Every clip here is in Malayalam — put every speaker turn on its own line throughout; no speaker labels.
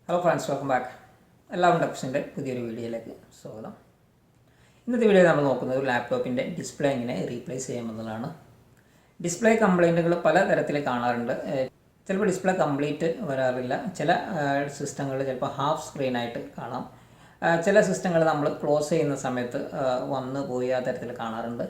Hello friends, welcome back. എല്ലാവരും ടെക്സിൻ്റെ പുതിയൊരു വീഡിയോയിലേക്ക് സ്വാഗതം. ഇന്നത്തെ വീഡിയോയിൽ നമ്മൾ നോക്കുന്നത് ഒരു ലാപ്ടോപ്പിൻ്റെ ഡിസ്പ്ലേ എങ്ങനെ റീപ്ലേസ് ചെയ്യാമെന്നതാണ്. ഡിസ്പ്ലേ കംപ്ലൈൻറ്റുകൾ പല തരത്തിൽ കാണാറുണ്ട്. ചിലപ്പോൾ ഡിസ്പ്ലേ കംപ്ലീറ്റ് വരാറില്ല. ചില സിസ്റ്റങ്ങളിൽ ചിലപ്പോൾ ഹാഫ് സ്ക്രീനായിട്ട് കാണാം. ചില സിസ്റ്റങ്ങൾ നമ്മൾ ക്ലോസ് ചെയ്യുന്ന സമയത്ത് വന്ന് പോയി ആ തരത്തിൽ കാണാറുണ്ട്.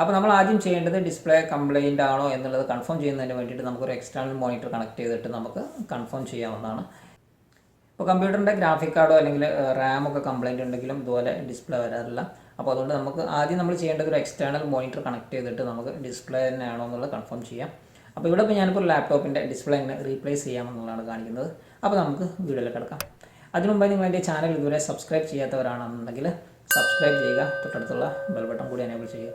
അപ്പോൾ നമ്മൾ ആദ്യം ചെയ്യേണ്ടത് ഡിസ്പ്ലേ കംപ്ലൈൻ്റ് ആണോ എന്നുള്ളത് കൺഫേം ചെയ്യുന്നതിന് വേണ്ടിയിട്ട് നമുക്കൊരു എക്സ്റ്റേണൽ മോണിറ്റർ കണക്ട് ചെയ്തിട്ട് നമുക്ക് കൺഫേം ചെയ്യാവുന്നതാണ്. ഇപ്പോൾ കമ്പ്യൂട്ടറിൻ്റെ ഗ്രാഫിക് കാർഡോ അല്ലെങ്കിൽ റാമൊക്കെ കംപ്ലൈൻറ്റ് ഉണ്ടെങ്കിലും ഇതുപോലെ ഡിസ്പ്ലേ വരാറില്ല. അപ്പോൾ അതുകൊണ്ട് നമുക്ക് ആദ്യം നമ്മൾ ചെയ്യേണ്ടത് ഒരു എക്സ്റ്റേണൽ മോണിറ്റർ കണക്ട് ചെയ്തിട്ട് നമുക്ക് ഡിസ്പ്ലേ തന്നെയാണോ എന്നുള്ളത് കൺഫേം ചെയ്യാം. അപ്പോൾ ഇവിടെ ഇപ്പോൾ ഞാനിപ്പോൾ ലാപ്ടോപ്പിൻ്റെ ഡിസ്പ്ലേ എങ്ങനെ റീപ്ലേസ് ചെയ്യാമെന്നുള്ളതാണ് കാണിക്കുന്നത്. അപ്പോൾ നമുക്ക് വീഡിയോയിൽ കിടക്കാം. അതിനു മുമ്പ് നിങ്ങൾ എൻ്റെ ചാനൽ ഇതുവരെ സബ്സ്ക്രൈബ് ചെയ്യാത്തവരാണെന്നുണ്ടെങ്കിൽ സബ്സ്ക്രൈബ് ചെയ്യുക, തൊട്ടടുത്തുള്ള ബെൽ ബട്ടൺ കൂടി എനേബിൾ ചെയ്യുക.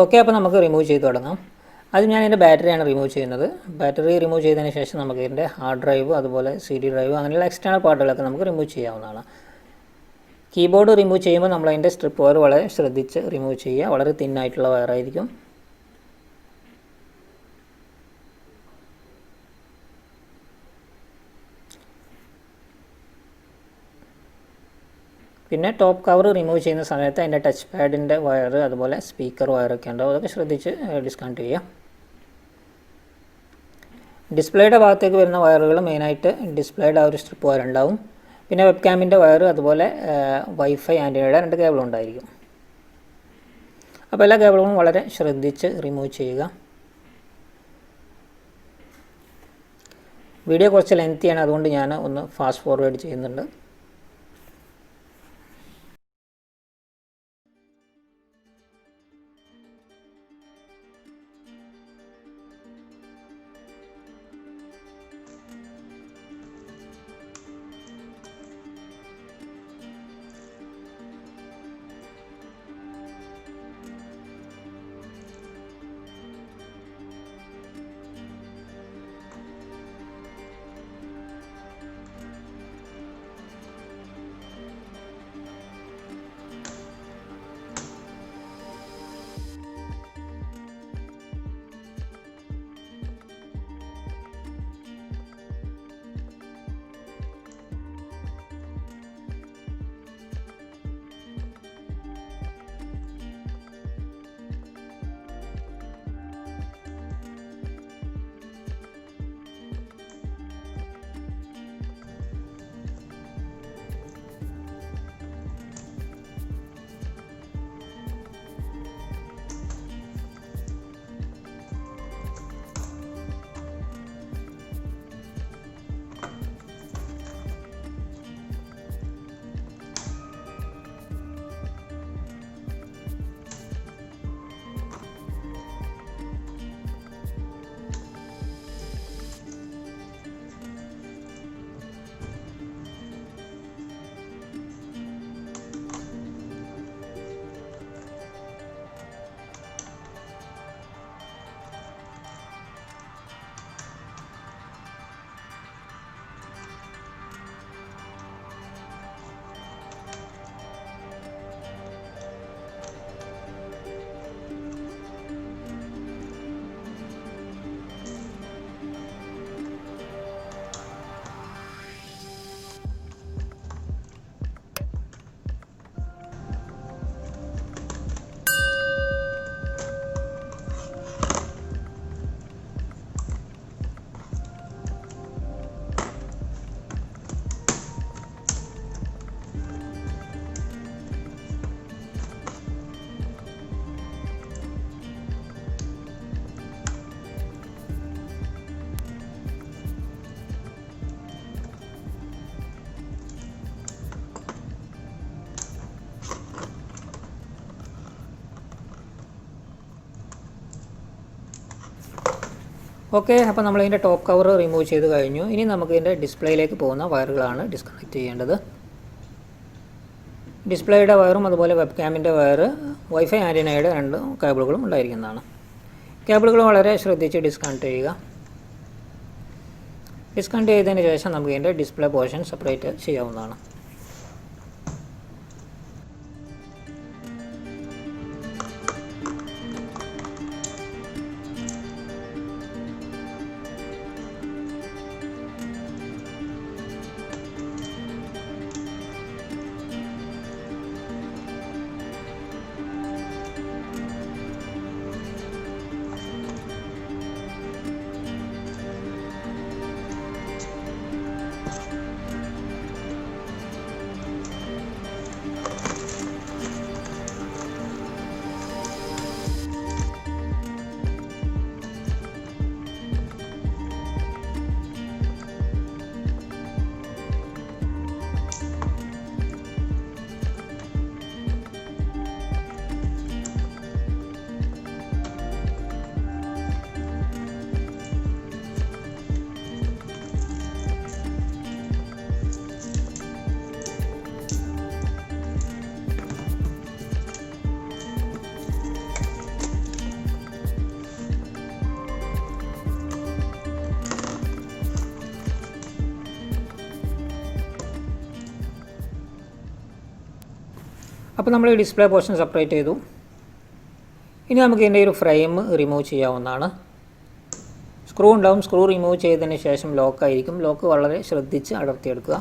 ഓക്കെ, അപ്പോൾ നമുക്ക് റിമൂവ് ചെയ്ത് തുടങ്ങാം. അത് ഞാൻ ഇതിൻ്റെ ബാറ്ററിയാണ് റിമൂവ് ചെയ്യുന്നത്. ബാറ്ററി റിമൂവ് ചെയ്തതിന് ശേഷം നമുക്ക് ഇതിൻ്റെ ഹാർഡ് ഡ്രൈവ്, അതുപോലെ CD ഡ്രൈവ്, അങ്ങനെയുള്ള എക്സ്റ്റേണൽ പാർട്ടുകളൊക്കെ നമുക്ക് റിമൂവ് ചെയ്യാവുന്നതാണ്. കീബോർഡ് റിമൂവ് ചെയ്യുമ്പോൾ നമ്മൾ അതിൻ്റെ സ്ട്രിപ്പ് വയർ വളരെ ശ്രദ്ധിച്ച് റിമൂവ് ചെയ്യുക. വളരെ തിന്നായിട്ടുള്ള വയറായിരിക്കും. പിന്നെ ടോപ്പ് കവർ റിമൂവ് ചെയ്യുന്ന സമയത്ത് അതിൻ്റെ ടച്ച് പാഡിൻ്റെ വയർ, അതുപോലെ സ്പീക്കർ വയറൊക്കെ ഉണ്ടാവും. അതൊക്കെ ശ്രദ്ധിച്ച് ഡിസ്കണക്ട് ചെയ്യുക. ഡിസ്പ്ലേയുടെ ഭാഗത്തേക്ക് വരുന്ന വയറുകൾ മെയിനായിട്ട് ഡിസ്പ്ലേയുടെ ആ ഒരു സ്ട്രിപ്പ് വയർ ഉണ്ടാവും. പിന്നെ വെബ് ക്യാമിൻ്റെ വയർ, അതുപോലെ വൈഫൈ ആൻറ്റിനയുടെ 2 കേബിളും ഉണ്ടായിരിക്കും. അപ്പോൾ എല്ലാ കേബിളുകളും വളരെ ശ്രദ്ധിച്ച് റിമൂവ് ചെയ്യുക. വീഡിയോ കുറച്ച് ലെങ്തിയാണ്, അതുകൊണ്ട് ഞാൻ ഒന്ന് ഫാസ്റ്റ് ഫോർവേഡ് ചെയ്യുന്നുണ്ട്. ഓക്കെ, അപ്പോൾ നമ്മളിതിൻ്റെ ടോപ്പ് കവർ റിമൂവ് ചെയ്ത് കഴിഞ്ഞു. ഇനി നമുക്ക് ഇതിൻ്റെ ഡിസ്പ്ലേയിലേക്ക് പോകുന്ന വയറുകളാണ് ഡിസ്കണക്ട് ചെയ്യേണ്ടത്. ഡിസ്പ്ലേയുടെ വയറും അതുപോലെ വെബ് ക്യാമിൻ്റെ വയർ, വൈഫൈ ആൻറ്റിനയുടെ 2 കേബിളുകളും ഉണ്ടായിരിക്കുന്നതാണ്. കേബിളുകൾ വളരെ ശ്രദ്ധിച്ച് ഡിസ്കണക്ട് ചെയ്യുക. ഡിസ്കണക്ട് ചെയ്തതിന് ശേഷം നമുക്ക് ഇതിൻ്റെ ഡിസ്പ്ലേ പോർഷൻ സെപ്പറേറ്റ് ചെയ്യാവുന്നതാണ്. അപ്പോൾ നമ്മൾ ഈ ഡിസ്പ്ലേ പോർഷൻ സെപ്പറേറ്റ് ചെയ്തു. ഇനി നമുക്ക് ഇതിൻ്റെ ഒരു ഫ്രെയിം റിമൂവ് ചെയ്യാവുന്നതാണ്. സ്ക്രൂ ഉണ്ടാവും. സ്ക്രൂ റിമൂവ് ചെയ്തതിന് ശേഷം ലോക്കായിരിക്കും. ലോക്ക് വളരെ ശ്രദ്ധിച്ച് അടർത്തിയെടുക്കുക.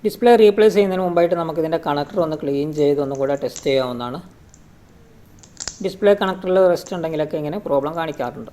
ഡിസ്പ്ലേ റീപ്ലേസ് ചെയ്യുന്നതിന് മുമ്പായിട്ട് നമുക്കിതിൻ്റെ കണക്ടർ ഒന്ന് ക്ലീൻ ചെയ്ത് ഒന്നും കൂടെ ടെസ്റ്റ് ചെയ്യാവുന്നതാണ്. ഡിസ്പ്ലേ കണക്ടറിൽ റെസ്റ്റ് ഉണ്ടെങ്കിലൊക്കെ ഇങ്ങനെ പ്രോബ്ലം കാണിക്കാറുണ്ട്.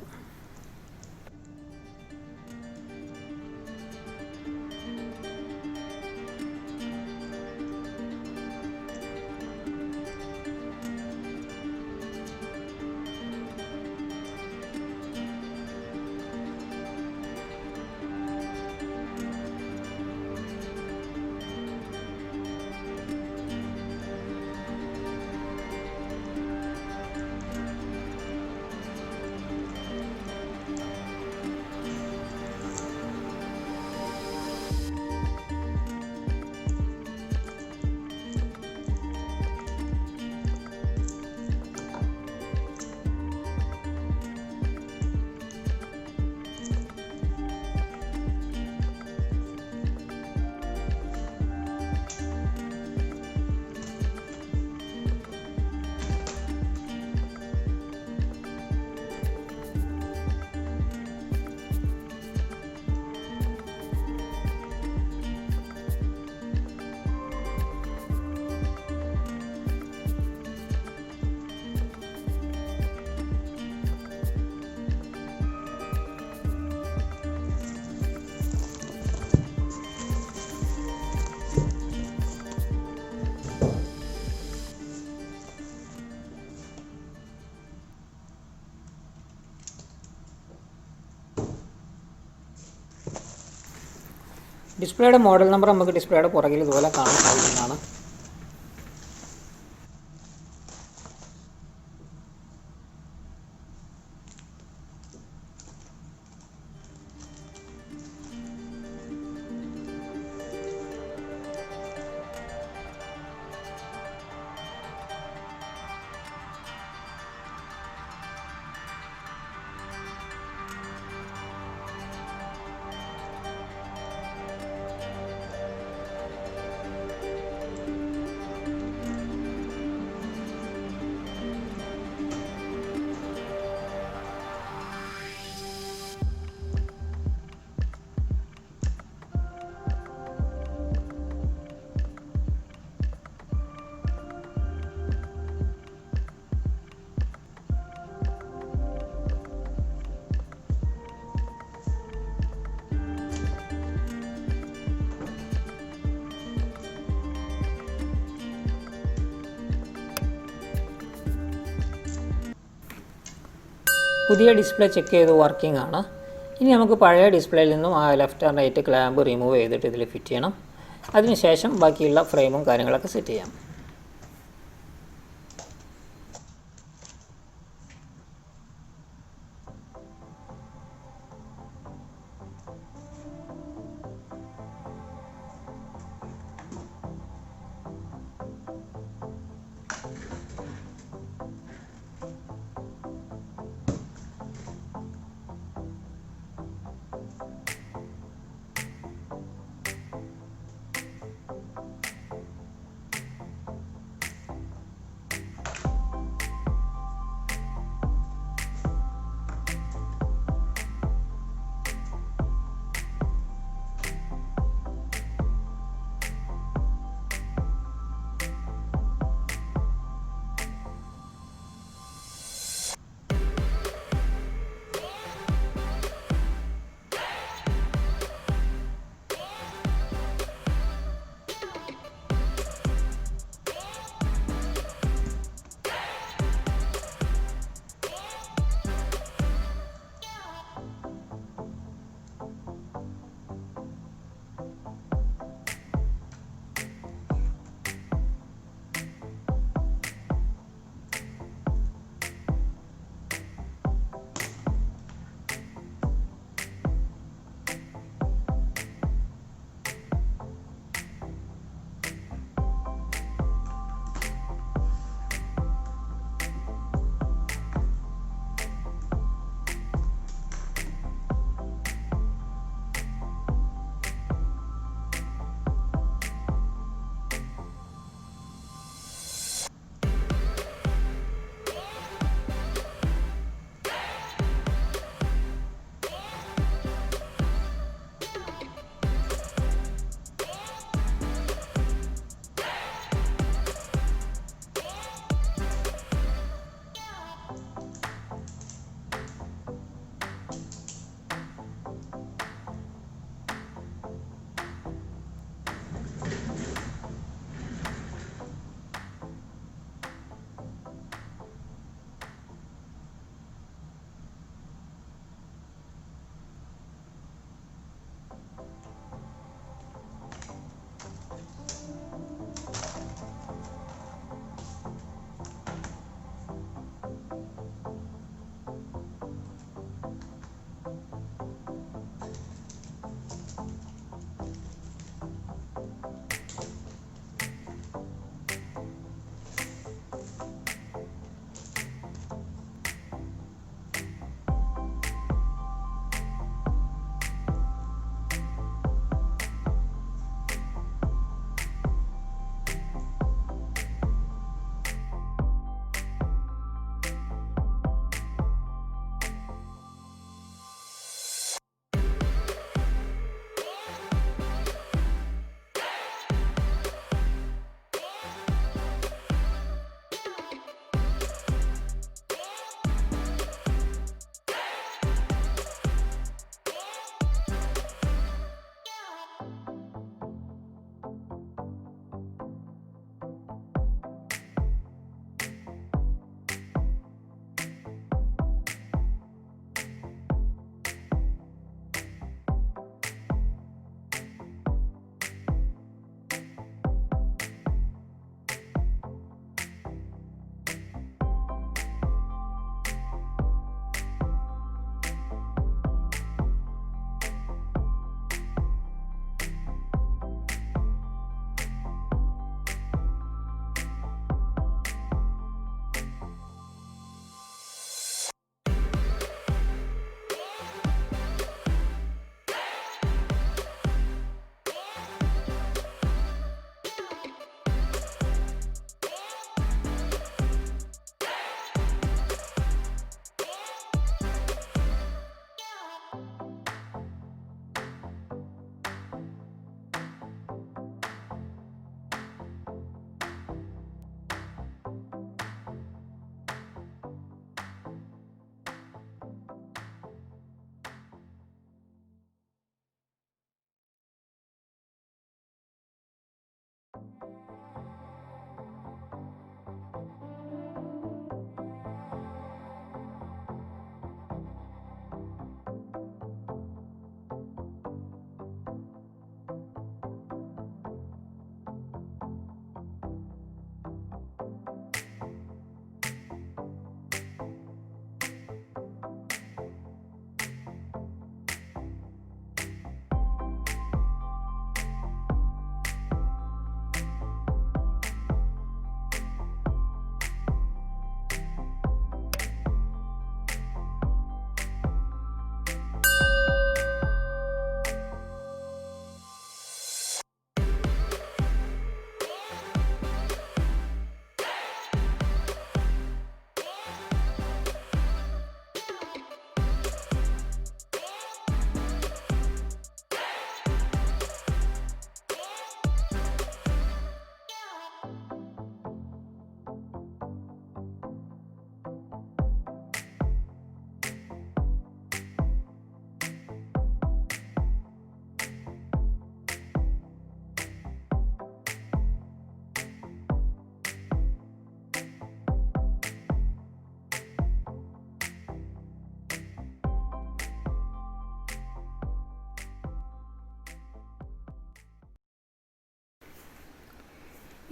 ഡിസ്പ്ലേയുടെ മോഡൽ നമ്പർ നമുക്ക് ഡിസ്പ്ലേയുടെ പുറകിൽ ഇതുപോലെ കാണാൻ സാധിക്കുന്നതാണ്. പുതിയ ഡിസ്പ്ലേ ചെക്ക് ചെയ്ത് വർക്കിംഗ് ആണ്. ഇനി നമുക്ക് പഴയ ഡിസ്പ്ലേയിൽ നിന്നും ആ left and right clamp remove ചെയ്തിട്ട് ഇതിൽ ഫിറ്റ് ചെയ്യണം. അതിനുശേഷം ബാക്കിയുള്ള ഫ്രെയിമും കാര്യങ്ങളൊക്കെ സെറ്റ് ചെയ്യാം.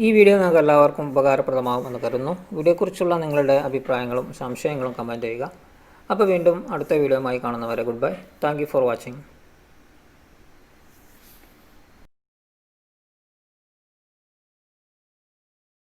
ഈ വീഡിയോ നിങ്ങൾക്ക് എല്ലാവർക്കും ഉപകാരപ്രദമാകുമെന്ന് കരുതുന്നു. വീഡിയോയെക്കുറിച്ചുള്ള നിങ്ങളുടെ അഭിപ്രായങ്ങളും സംശയങ്ങളും കമൻറ്റ് ചെയ്യുക. അപ്പോൾ വീണ്ടും അടുത്ത വീഡിയോയുമായി കാണുന്നവരെ good bye. Thank you for watching.